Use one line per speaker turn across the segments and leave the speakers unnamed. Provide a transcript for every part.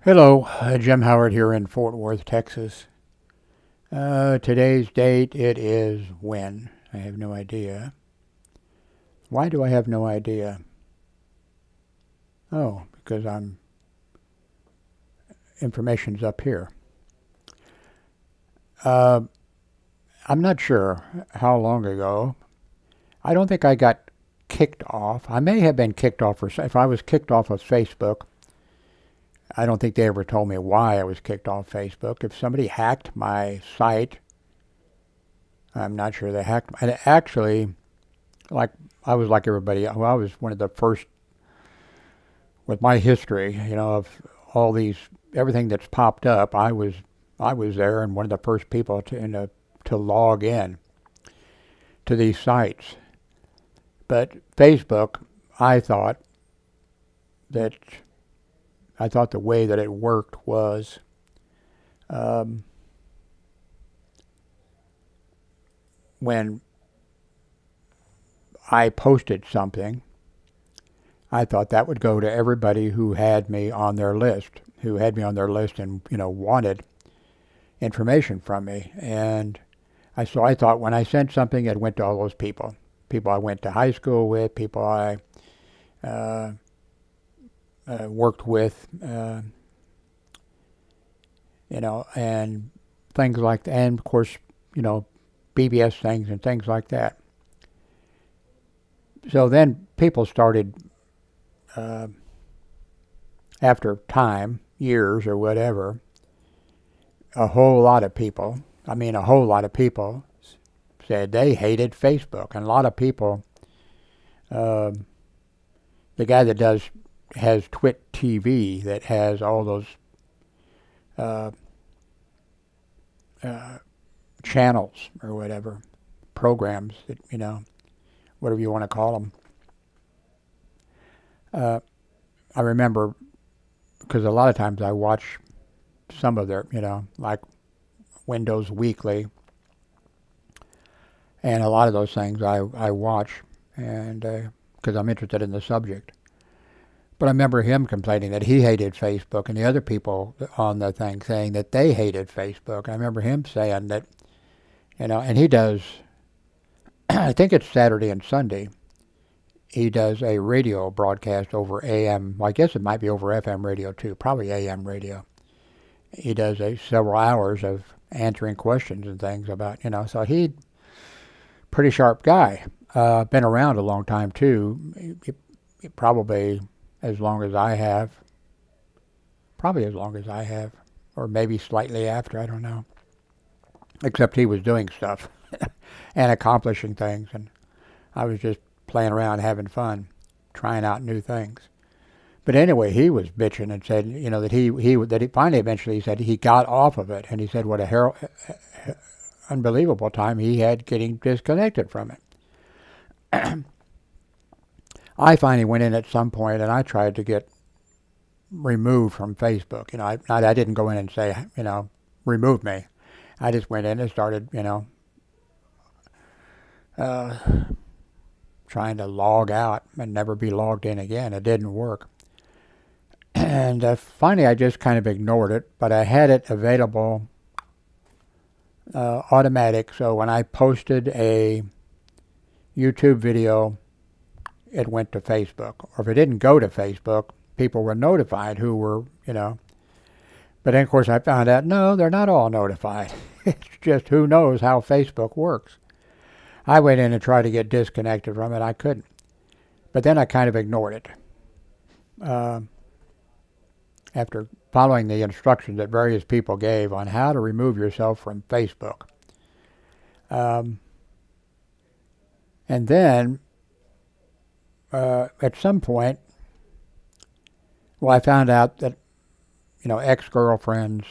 Hello, Jim Howard here in Fort Worth, Texas. Today's date, it is when? I have no idea. Why do I have no idea? Oh, because information's up here. Uh, I'm not sure how long ago. I don't think I got kicked off. I may have been kicked off, if I was kicked off of Facebook. I don't think they ever told me why I was kicked off Facebook. If somebody hacked my site, I'm not sure they hacked. And actually, like I was like everybody. Well, I was one of the first with my history, of all these everything that's popped up. I was there and one of the first people to log in to these sites. But Facebook, I thought that I thought the way that it worked was um, when I posted something, I thought that would go to everybody who had me on their list, and wanted information from me. And I thought when I sent something, it went to all those people I went to high school with, people I uh, worked with, and things like that, and of course, BBS things and things like that. So then people started, uh, after time, years or whatever, a whole lot of people, said they hated Facebook. And a lot of people, uh, the guy that has Twit TV that has all those uh, uh, channels or whatever, programs that, whatever you want to call them. I remember because a lot of times I watch some of their, like Windows Weekly, and a lot of those things I watch, and because I'm interested in the subject. But I remember him complaining that he hated Facebook, and the other people on the thing saying that they hated Facebook. I remember him saying that, and he does, I think it's Saturday and Sunday, he does a radio broadcast over AM. Well, I guess it might be over FM radio too, probably AM radio. He does several hours of answering questions and things about, so he pretty sharp guy. Been around a long time too. Probably as long as I have. Probably as long as I have, or maybe slightly after. I don't know. Except he was doing stuff and accomplishing things, and I was just playing around, having fun, trying out new things. But anyway, he was bitching and said, that he finally eventually said he got off of it, and he said what a unbelievable time he had getting disconnected from it. I finally went in at some point and I tried to get removed from Facebook. I didn't go in and say, remove me. I just went in and started, uh, trying to log out and never be logged in again. It didn't work. And finally I just kind of ignored it, but I had it available automatic. So when I posted a YouTube video, it went to Facebook. Or if it didn't go to Facebook, people were notified who were, But then, of course, I found out, no, they're not all notified. It's just who knows how Facebook works. I went in and tried to get disconnected from it. I couldn't. But then I kind of ignored it. After following the instructions that various people gave on how to remove yourself from Facebook. And then, at some point, I found out that, ex-girlfriends,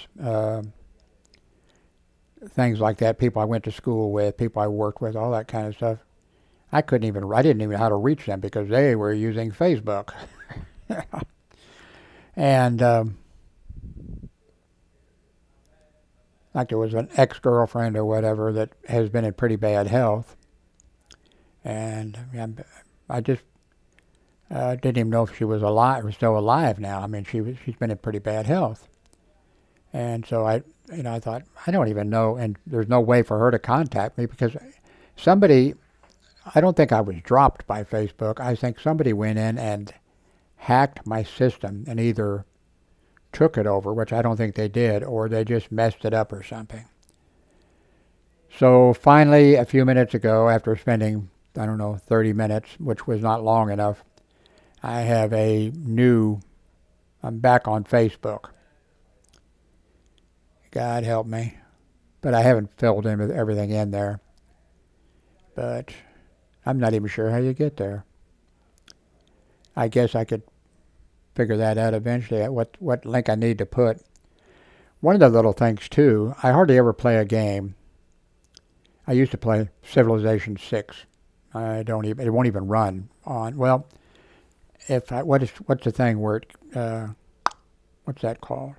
things like that, people I went to school with, people I worked with, all that kind of stuff. I didn't even know how to reach them because they were using Facebook. And, like there was an ex-girlfriend or whatever that has been in pretty bad health. And I just Didn't even know if she was alive or still alive now. I mean, she's been in pretty bad health. And so I thought, I don't even know, and there's no way for her to contact me because somebody, I don't think I was dropped by Facebook. I think somebody went in and hacked my system and either took it over, which I don't think they did, or they just messed it up or something. So finally, a few minutes ago, after spending, 30 minutes, which was not long enough, I'm back on Facebook. God help me. But I haven't filled in with everything in there. But I'm not even sure how you get there. I guess I could figure that out eventually, what link I need to put. One of the little things, too, I hardly ever play a game. I used to play Civilization 6. It won't even run on, well, what's the thing where what's that called?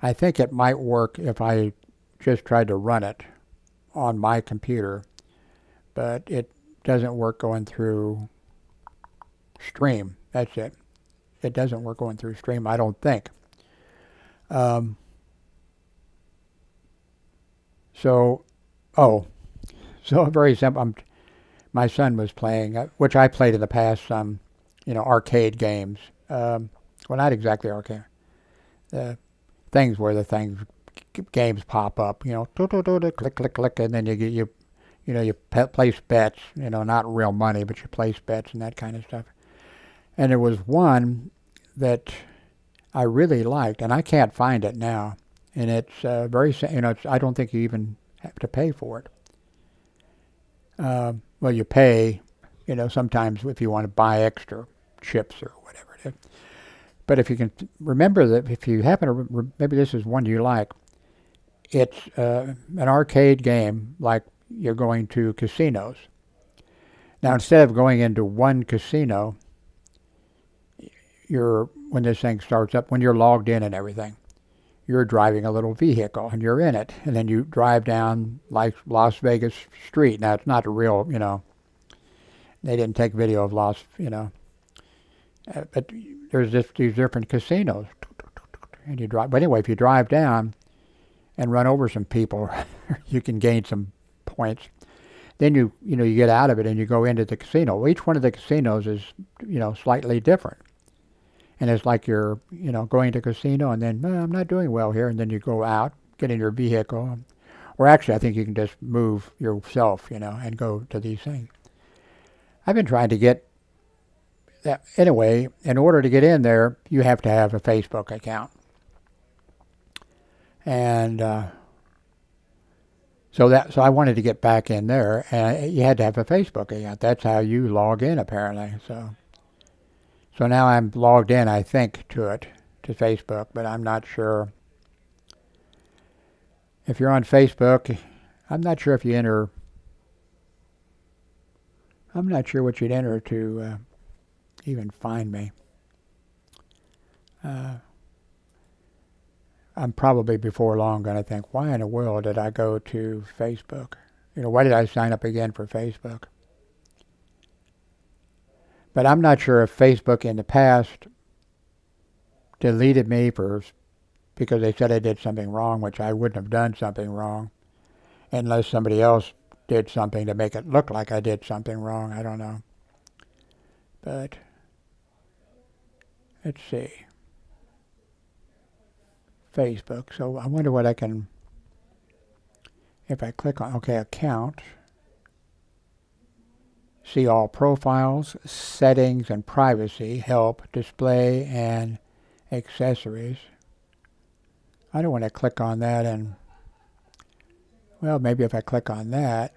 I think it might work if I just tried to run it on my computer, but it doesn't work going through Stream. That's it. It doesn't work going through Stream, I don't think. So very simple. My son was playing, which I played in the past, some, arcade games. Well, not exactly arcade. Things where games pop up, click, click, click, and then you place bets, not real money, but you place bets and that kind of stuff. And there was one that I really liked, and I can't find it now. And it's I don't think you even have to pay for it. Well, you pay, sometimes if you want to buy extra chips or whatever it is. But if you can remember that, if you happen to, maybe this is one you like, it's an arcade game like you're going to casinos. Now, instead of going into one casino, when this thing starts up, when you're logged in and everything, you're driving a little vehicle and you're in it. And then you drive down like Las Vegas Street. Now, it's not a real, they didn't take video of but there's these different casinos. And you drive. But anyway, if you drive down and run over some people, you can gain some points. Then you get out of it and you go into the casino. Well, each one of the casinos is, slightly different. And it's like you're, going to a casino and then, I'm not doing well here. And then you go out, get in your vehicle. Or actually, I think you can just move yourself, and go to these things. I've been trying to get that. Anyway, in order to get in there, you have to have a Facebook account. And so I wanted to get back in there, and you had to have a Facebook account. That's how you log in, apparently. So now I'm logged in, I think, to Facebook, but I'm not sure. If you're on Facebook, I'm not sure if you enter. I'm not sure what you'd enter to even find me. I'm probably before long going to think, why in the world did I go to Facebook? Why did I sign up again for Facebook? But I'm not sure if Facebook in the past deleted me because they said I did something wrong, which I wouldn't have done something wrong unless somebody else did something to make it look like I did something wrong. I don't know. But let's see. Facebook. So I wonder what I can, if I click on, account, see all profiles, settings and privacy, help, display, and accessories. I don't want to click on that and, well, maybe if I click on that.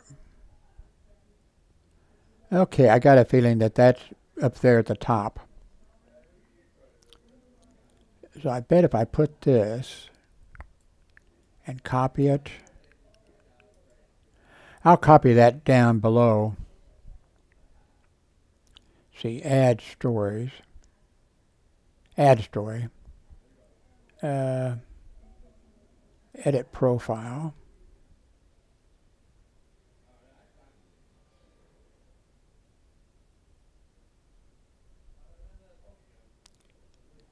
Okay, I got a feeling that that's up there at the top. So I bet if I put this and copy it, I'll copy that down below. See, add stories, add story, edit profile.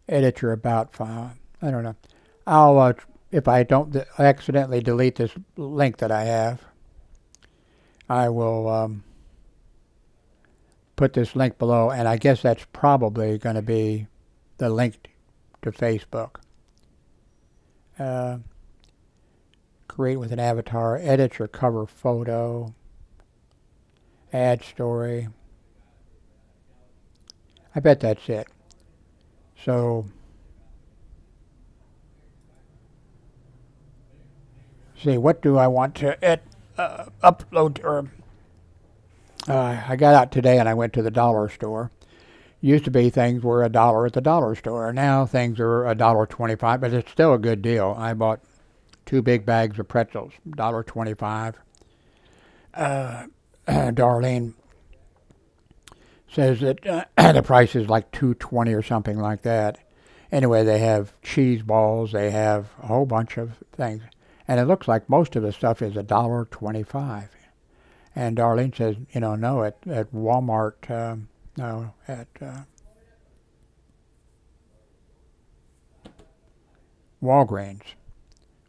editor about file. I don't know. I'll if I don't accidentally delete this link that I have, I will put this link below, and I guess that's probably going to be the link to Facebook. Create with an avatar, edit your cover photo, add story. I bet that's it. So, see, what do I want to upload? Or I got out today and I went to the dollar store. Used to be things were $1 at the dollar store. Now things are $1.25, but it's still a good deal. I bought 2 big bags of pretzels, $1.25. Darlene says that the price is like $2.20 or something like that. Anyway, they have cheese balls. They have a whole bunch of things, and it looks like most of the stuff is $1.25. And Darlene says, no, at Walmart, no, at Walgreens,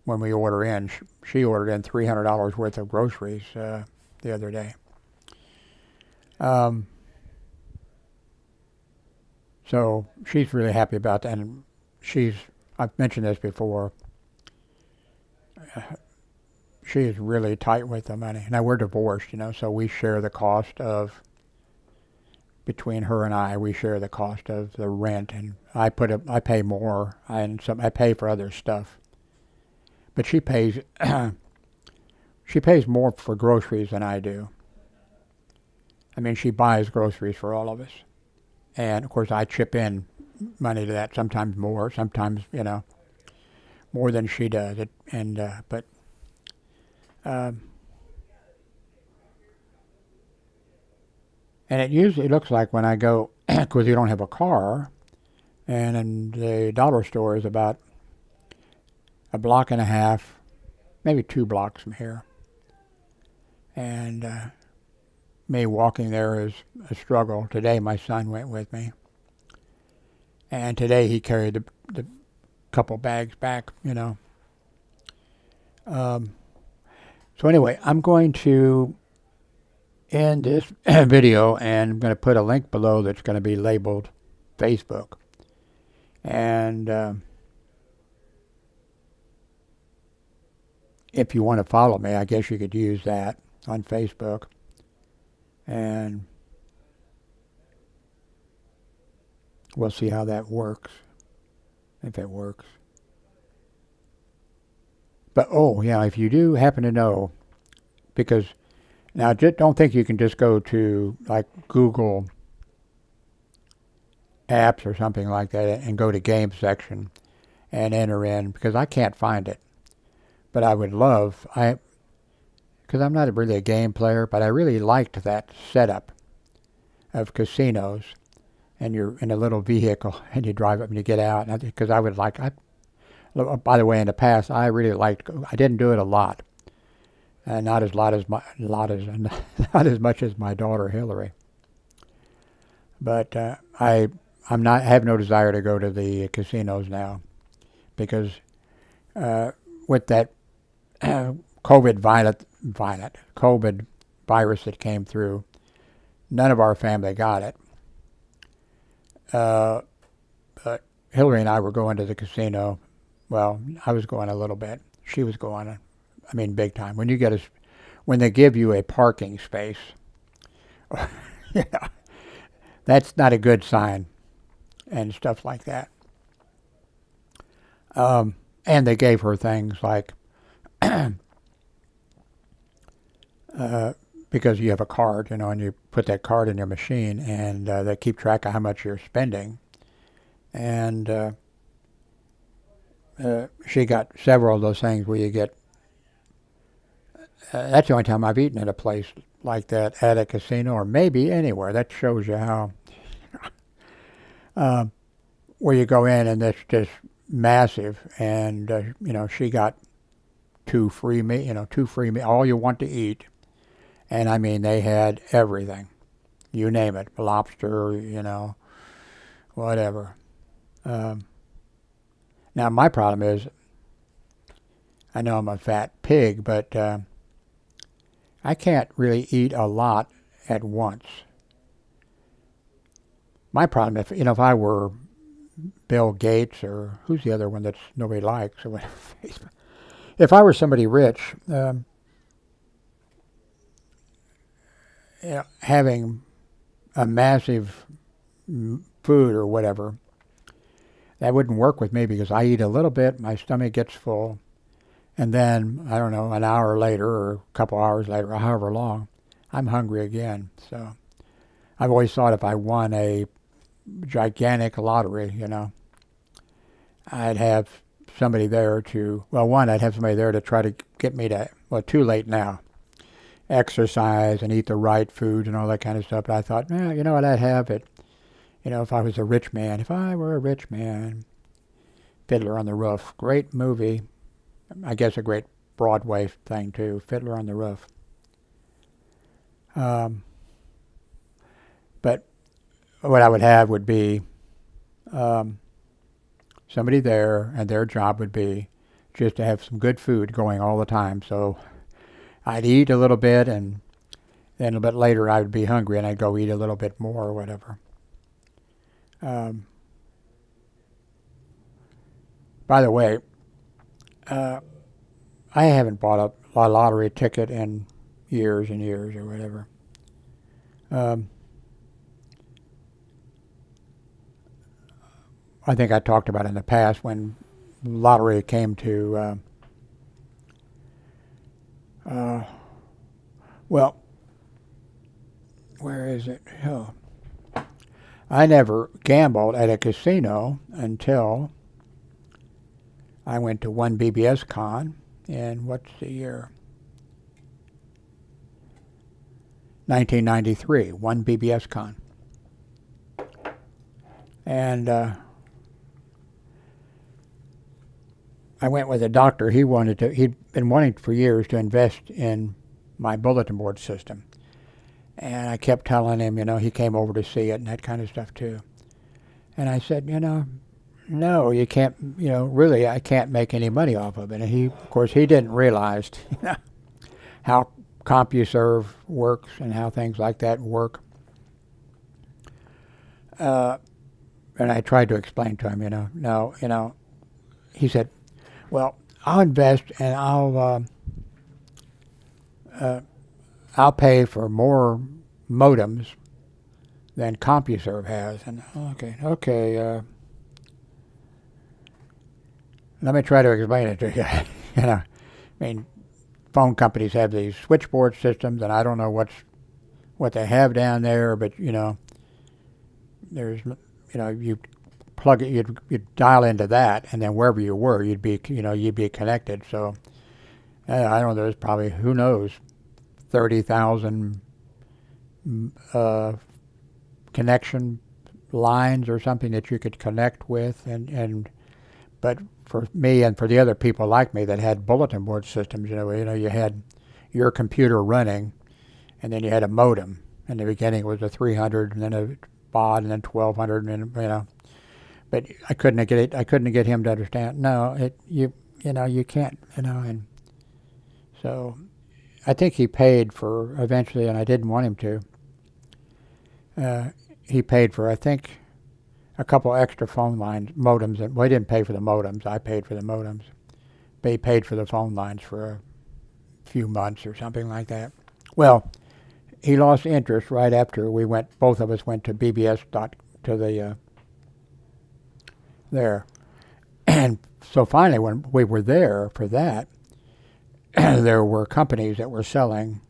when we order in, she ordered in $300 worth of groceries the other day. So she's really happy about that, and I've mentioned this before, she is really tight with the money. Now we're divorced, so we share the cost of, between her and I share the cost of the rent, and I pay more, and I pay for other stuff. But she pays more for groceries than I do. I mean, she buys groceries for all of us. And of course I chip in money to that, sometimes more, sometimes, more than she does. And it usually looks like when I go, because you don't have a car, and in the dollar store is about a block and a half, maybe 2 blocks from here. And me walking there is a struggle. Today my son went with me, and today he carried the couple bags back, So anyway, I'm going to end this video, and I'm going to put a link below that's going to be labeled Facebook. And if you want to follow me, I guess you could use that on Facebook. And we'll see how that works, if it works. But, if you do happen to know, because now just don't think you can just go to like Google apps or something like that and go to game section and enter in, because I can't find it. But I would love, because I'm not really a game player, but I really liked that setup of casinos, and you're in a little vehicle and you drive up and you get out. Because I would like, by the way, in the past I really liked. I didn't do it a lot, and not as much as my daughter Hillary. But I have no desire to go to the casinos now, because with that COVID virus that came through, none of our family got it. But Hillary and I were going to the casino. Well, I was going a little bit. She was going, big time. When they give you a parking space, that's not a good sign, and stuff like that. And they gave her things like, because you have a card, and you put that card in your machine, and they keep track of how much you're spending. And she got several of those things where you get, that's the only time I've eaten at a place like that, at a casino, or maybe anywhere. That shows you how, where you go in and it's just massive. And, she got 2 free meals, all you want to eat. And they had everything. You name it, lobster, whatever. Um, Now my problem is, I know I'm a fat pig, but I can't really eat a lot at once. My problem, if I were Bill Gates, or who's the other one that's nobody likes, or whatever, if I were somebody rich, having a massive food or whatever, that wouldn't work with me because I eat a little bit, my stomach gets full, and then, I don't know, an hour later or a couple hours later, or however long, I'm hungry again. So I've always thought if I won a gigantic lottery, I'd have somebody there I'd have somebody there to try to get me to, too late now, exercise and eat the right food and all that kind of stuff. But I thought, you know what, I'd have it, if I was a rich man. If I were a rich man. Fiddler on the Roof, great movie. I guess a great Broadway thing too, Fiddler on the Roof. But what I would have would be somebody there, and their job would be just to have some good food going all the time. So I'd eat a little bit, and then a bit later I would be hungry, and I'd go eat a little bit more or whatever. By the way, I haven't bought a lottery ticket in years and years or whatever. I think I talked about in the past when lottery came to, well, where is it? Oh. I never gambled at a casino until I went to one BBS con in, what's the year? 1993, one BBS con. And I went with a doctor. He'd been wanting for years to invest in my bulletin board system. And I kept telling him, he came over to see it and that kind of stuff too. And I said, no, you can't, really, I can't make any money off of it. And of course, he didn't realize how CompuServe works and how things like that work. And I tried to explain to him, no, he said, well, I'll invest and I'll pay for more modems than CompuServe has. And okay, let me try to explain it to you. I mean, phone companies have these switchboard systems, and I don't know what they have down there, but there's you plug it, you'd dial into that, and then wherever you were, you'd be connected. So I don't know. There's probably, who knows, 30,000 connection lines or something that you could connect with, but for me and for the other people like me that had bulletin board systems, you had your computer running, and then you had a modem. In the beginning, it was a 300, and then a baud, and then 1200, and But I couldn't get him to understand. No, you can't, and so I think he paid for eventually, and I didn't want him to. He paid for, I think, a couple extra phone lines, modems. Well, he didn't pay for the modems. I paid for the modems. But he paid for the phone lines for a few months or something like that. Well, he lost interest right after both of us went to BBS to the there. And so finally, when we were there for that, there were companies that were selling,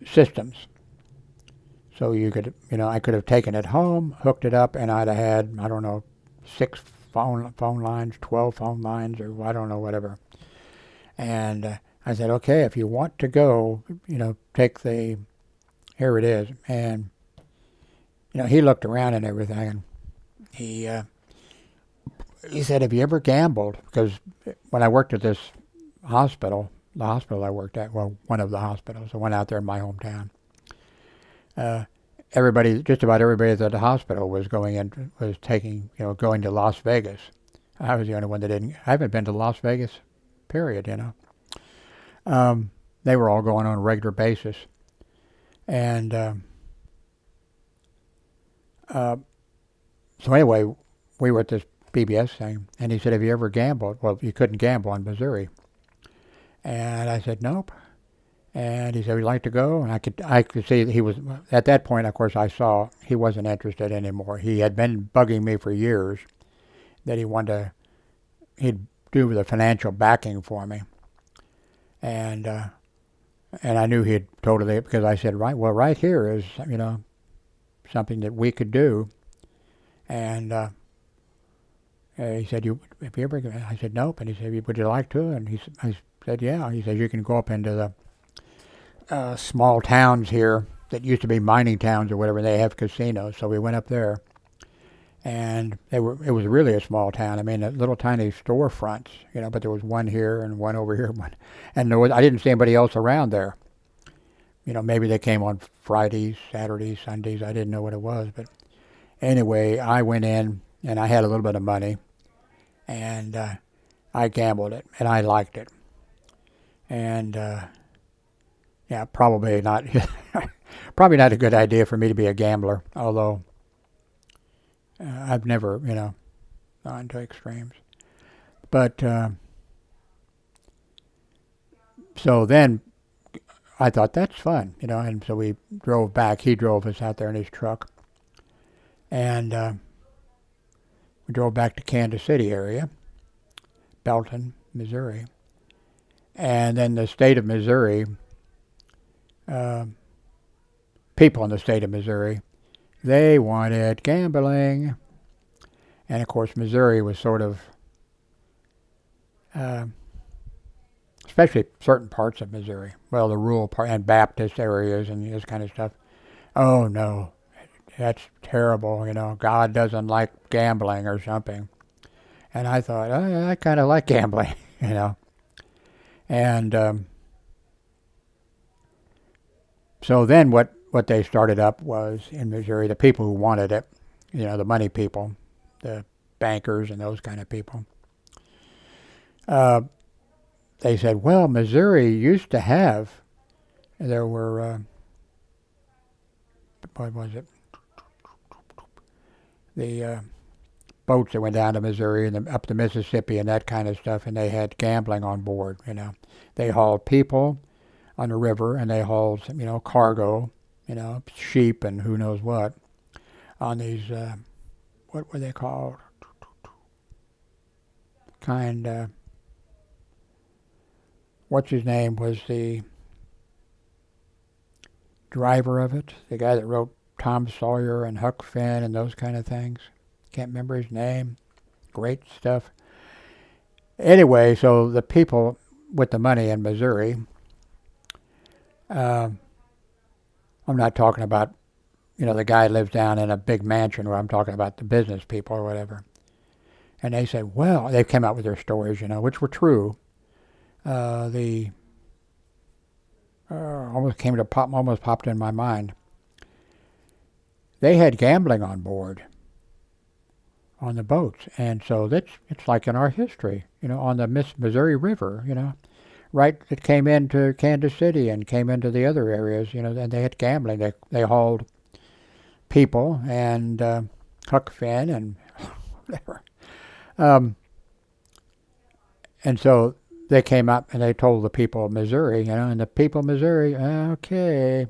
systems. So you could, I could have taken it home, hooked it up, and I'd have had, I don't know, 6 phone lines, 12 phone lines, or I don't know, whatever. And I said, okay, if you want to go, take here it is. And, he looked around and everything, and he said, have you ever gambled? Because when I worked at this hospital, the hospital I worked at, well, one of the hospitals, I went out there in my hometown. just about everybody at the hospital was going to Las Vegas. I was the only one that didn't. I haven't been to Las Vegas, period. They were all going on a regular basis, and so anyway, we were at this PBS thing, and he said, "Have you ever gambled?" Well, you couldn't gamble in Missouri, and I said, "Nope." And he said, "Would you like to go?" And I could see that he was, at that point, of course, I saw he wasn't interested anymore. He had been bugging me for years that he'd do the financial backing for me. And I knew he'd totally, because I said, right here is, something that we could do. And he said, "Have you ever?" I said, "Nope." And he said, "Would you like to?" And I said, "Yeah." He said, "You can go up into the small towns here that used to be mining towns or whatever. They have casinos." So we went up there, and it was really a small town. I mean, little tiny storefronts, but there was one here and one over here, and I didn't see anybody else around there. Maybe they came on Fridays, Saturdays, Sundays. I didn't know what it was, but anyway, I went in and I had a little bit of money, and I gambled it, and I liked it, and yeah, probably not a good idea for me to be a gambler, although I've never, gone to extremes. But so then I thought, that's fun, and so we drove back. He drove us out there in his truck, and we drove back to Kansas City area, Belton, Missouri, and then the state of Missouri. People in the state of Missouri, they wanted gambling, and of course Missouri was sort of, especially certain parts of Missouri, well, the rural part and Baptist areas and this kind of stuff. Oh no, that's terrible. God doesn't like gambling or something. And I thought, oh, I kind of like gambling, and. So then what they started up was, in Missouri, the people who wanted it, the money people, the bankers and those kind of people, they said, well, Missouri used to have, there were, what was it, the boats that went down to Missouri and up the Mississippi and that kind of stuff, and they had gambling on board, They hauled people on the river, and they hauled, cargo, sheep and who knows what, on these, what were they called? What's his name was the driver of it, the guy that wrote Tom Sawyer and Huck Finn and those kind of things. Can't remember his name. Great stuff. Anyway, so the people with the money in Missouri, I'm not talking about, the guy lives down in a big mansion, where I'm talking about the business people or whatever. And they said, well, they came out with their stories, which were true. Almost popped in my mind. They had gambling on board on the boats, and so it's like in our history, on the Missouri River, right, it came into Kansas City and came into the other areas, and they had gambling. They hauled people and Huck Finn and whatever. And so they came up and they told the people of Missouri, and the people of Missouri, okay,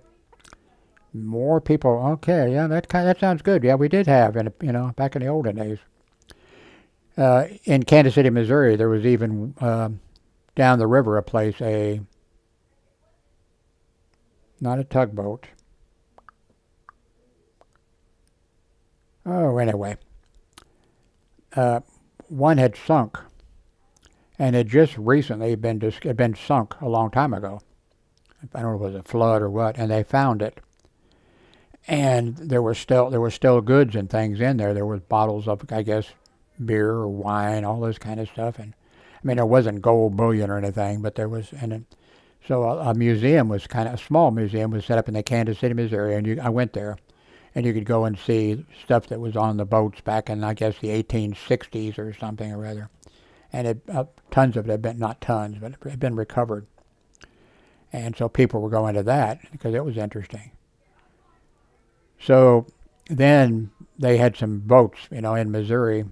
more people, okay, yeah, that sounds good. Yeah, we did have, back in the olden days. In Kansas City, Missouri, there was even down the river a place, not a tugboat. Oh, anyway, one had sunk, and had just recently had been sunk a long time ago. I don't know if it was a flood or what, and they found it. And there were still goods and things in there. There was bottles of, I guess, beer or wine, all this kind of stuff. And I mean, there wasn't gold bullion or anything, but there was. So a museum was a small museum was set up in the Kansas City, Missouri, and I went there. and you could go and see stuff that was on the boats back in, I guess, the 1860s or something or other. And tons of it had been, not tons, but it had been recovered. And so people were going to that because it was interesting. So then they had some boats, in Missouri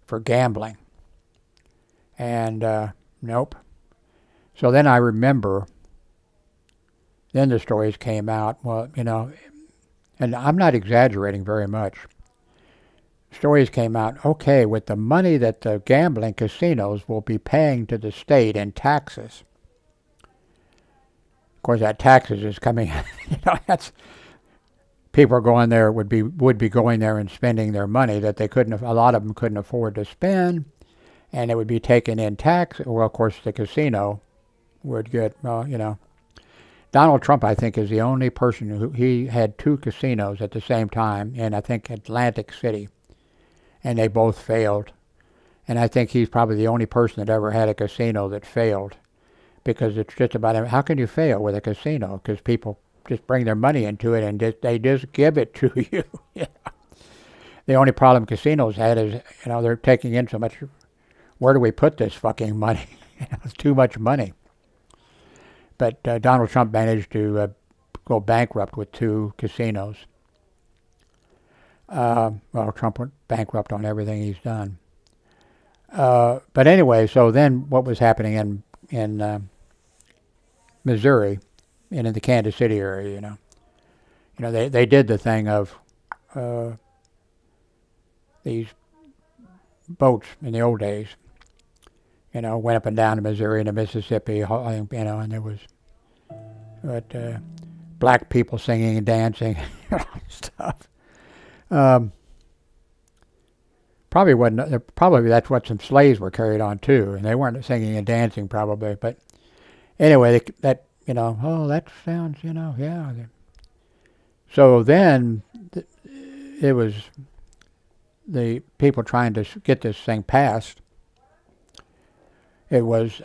for gambling. And nope. So then I remember, then the stories came out, well, and I'm not exaggerating very much. Stories came out, okay, with the money that the gambling casinos will be paying to the state in taxes. Of course, that taxes is coming, that's, people are going there, would be going there and spending their money that they couldn't, a lot of them couldn't afford to spend, and it would be taken in tax. Well, of course, the casino would get, Donald Trump, I think, is the only person who, he had two casinos at the same time in, I think, Atlantic City. And they both failed. And I think he's probably the only person that ever had a casino that failed. Because it's just about, how can you fail with a casino? Because people just bring their money into it and they just give it to you. Yeah. The only problem casinos had is, they're taking in so much. Where do we put this fucking money? It's too much money. But Donald Trump managed to go bankrupt with two casinos. Well, Trump went bankrupt on everything he's done. But anyway, so then what was happening in Missouri and in the Kansas City area, they did the thing of these boats in the old days, went up and down to Missouri and the Mississippi, and there was black people singing and dancing stuff. Probably that's what some slaves were carried on too, and they weren't singing and dancing probably. But anyway, that sounds, yeah. So then it was the people trying to get this thing passed. It was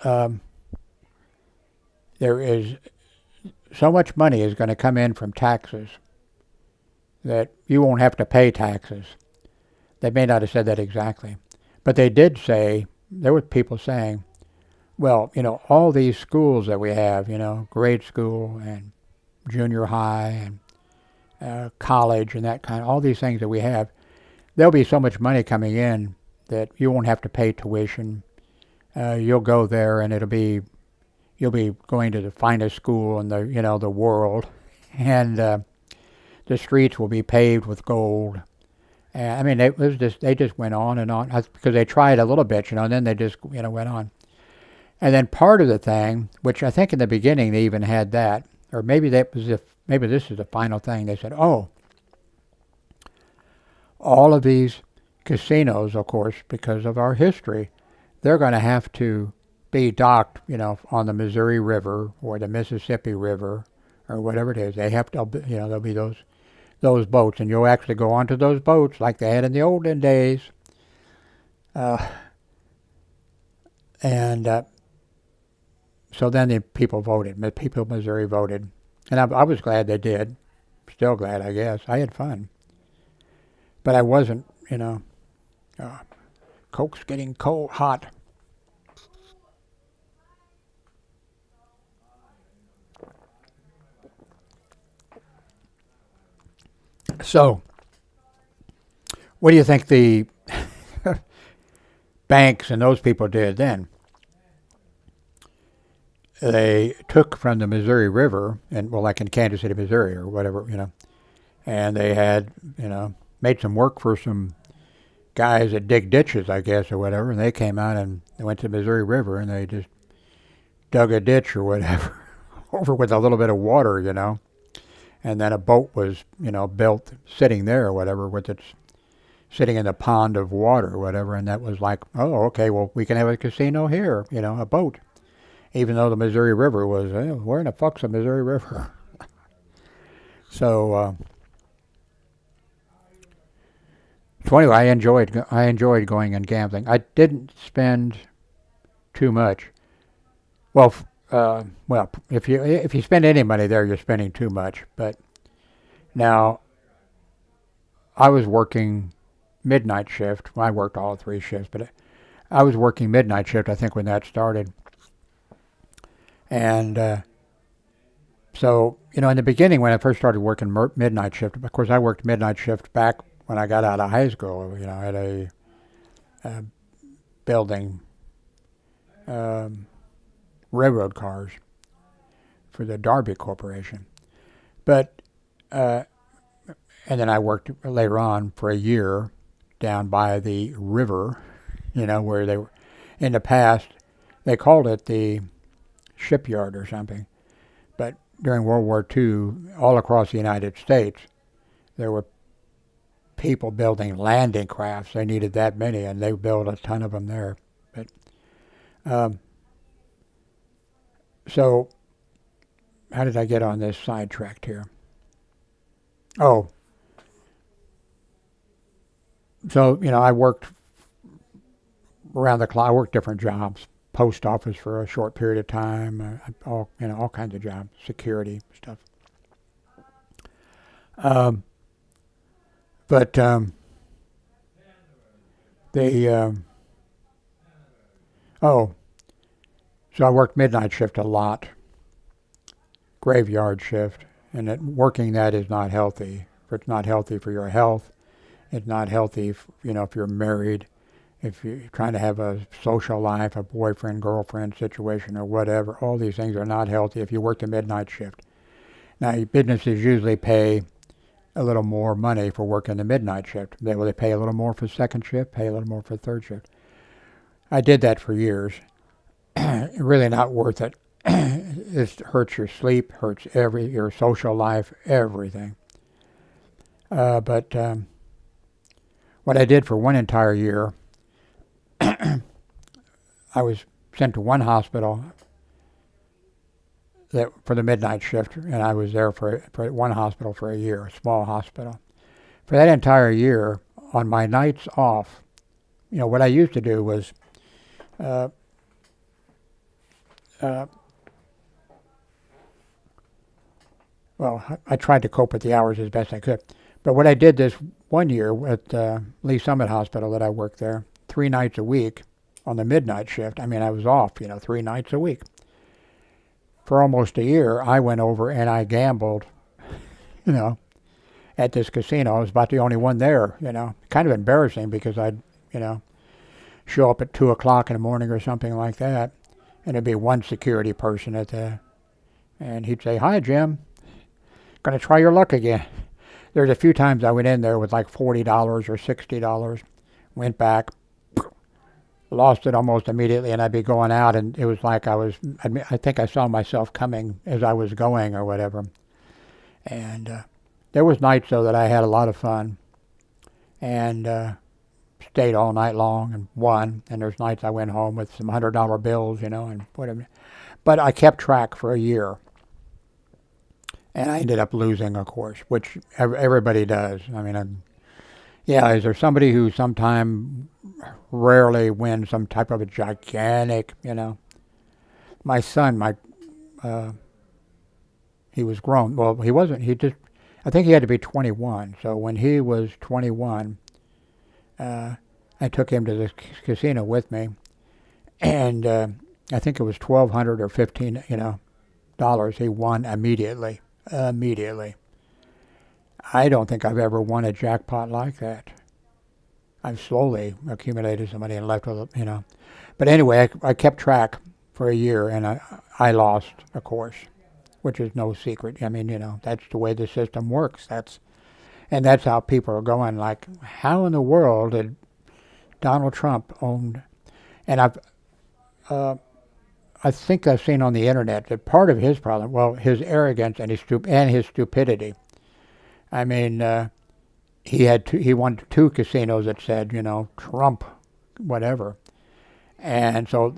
there is so much money is going to come in from taxes that you won't have to pay taxes. They may not have said that exactly, but they did say, there were people saying, well, all these schools that we have, grade school and junior high and college and that kind of, all these things that we have, there'll be so much money coming in that you won't have to pay tuition. You'll go there and you'll be going to the finest school in the world, and the streets will be paved with gold. I mean, they just went on and on because they tried a little bit, and then they just went on. And then part of the thing, which I think in the beginning they even had that, or maybe maybe this is the final thing. They said, oh, all of these casinos, of course, because of our history, they're going to have to be docked, on the Missouri River or the Mississippi River or whatever it is. They have to, there'll be those boats, and you'll actually go onto those boats like they had in the olden days. So then the people voted. The people of Missouri voted. And I was glad they did. Still glad, I guess. I had fun. But I wasn't, Coke's getting hot. So, what do you think the banks and those people did then? They took from the Missouri River, and like in Kansas City, Missouri, or whatever, and they had, made some work for some guys that dig ditches, I guess, or whatever, and they came out and they went to the Missouri River and they just dug a ditch or whatever over with a little bit of water, and then a boat was, built sitting there or whatever with its sitting in a pond of water or whatever, and that was like, oh, okay, well, we can have a casino here, a boat. Even though the Missouri River was, where in the fuck's the Missouri River? So anyway, I enjoyed going and gambling. I didn't spend too much. Well, if you spend any money there, you're spending too much. But now, I was working midnight shift. Well, I worked all three shifts, but I was working midnight shift, I think, when that started. And so, in the beginning, when I first started working midnight shift, of course, I worked midnight shift back when I got out of high school, at a building railroad cars for the Darby Corporation. But, and then I worked later on for a year down by the river, where they were, in the past, they called it the shipyard or something. But during World War II, all across the United States, there were people building landing crafts. They needed that many, and they built a ton of them there. But so, how did I get on this sidetracked here? Oh, so I worked around the clock. I worked different jobs. Post office for a short period of time. All kinds of jobs, security stuff. But so I worked midnight shift a lot, graveyard shift, and working that is not healthy. It's not healthy for your health. It's not healthy, if you're married, if you're trying to have a social life, a boyfriend, girlfriend situation or whatever. All these things are not healthy if you work the midnight shift. Now, businesses usually pay a little more money for working the midnight shift. They pay a little more for second shift, pay a little more for third shift. I did that for years. Really not worth it. It hurts your sleep, hurts your social life, everything. But what I did for one entire year, I was sent to one hospital for the midnight shift, and I was there for one hospital for a year, a small hospital. For that entire year, on my nights off, what I used to do was I tried to cope with the hours as best I could. But what I did this one year at Lee Summit Hospital that I worked there, 3 nights a week on the midnight shift. I mean, I was off, 3 nights a week. For almost a year, I went over and I gambled, at this casino. I was about the only one there, Kind of embarrassing because I'd, show up at 2 o'clock in the morning or something like that, and there'd be one security person and he'd say, "Hi, Jim. Going to try your luck again." There's a few times I went in there with like $40 or $60, went back, lost it almost immediately, and I'd be going out, and it was like I think I saw myself coming as I was going or whatever. And there was nights, though, that I had a lot of fun and stayed all night long and won. And there's nights I went home with some $100 bills, and whatever. But I kept track for a year. And I ended up losing, of course, which everybody does. I mean, is there somebody who sometime rarely wins some type of a gigantic, My son, he was grown. Well, he wasn't. I think he had to be 21. So when he was 21, I took him to the casino with me. And I think it was $1,200 or $1,500, dollars he won immediately. I don't think I've ever won a jackpot like that. I've slowly accumulated some money and left with it, But anyway, I kept track for a year, and I lost, of course, which is no secret. I mean, that's the way the system works. That's how people are going, like, how in the world did Donald Trump own? And I think I've seen on the internet that part of his problem, his arrogance and his stupidity. I mean, he won 2 casinos that said, Trump, whatever. And so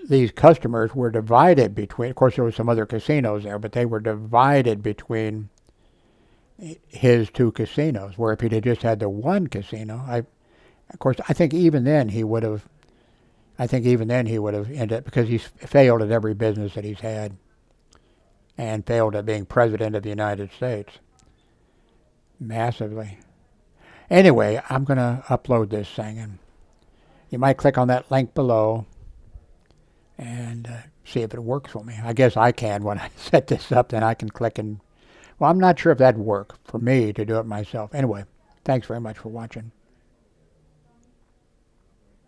these customers were divided between, of course there were some other casinos there, but they were divided between his 2 casinos, where if he'd just had the one casino, I think even then he would have ended up, because he's failed at every business that he's had and failed at being president of the United States. Massively. Anyway, I'm going to upload this thing, and you might click on that link below and see if it works for me. I guess I can when I set this up, then I can click and, well, I'm not sure if that'd work for me to do it myself. Anyway, thanks very much for watching.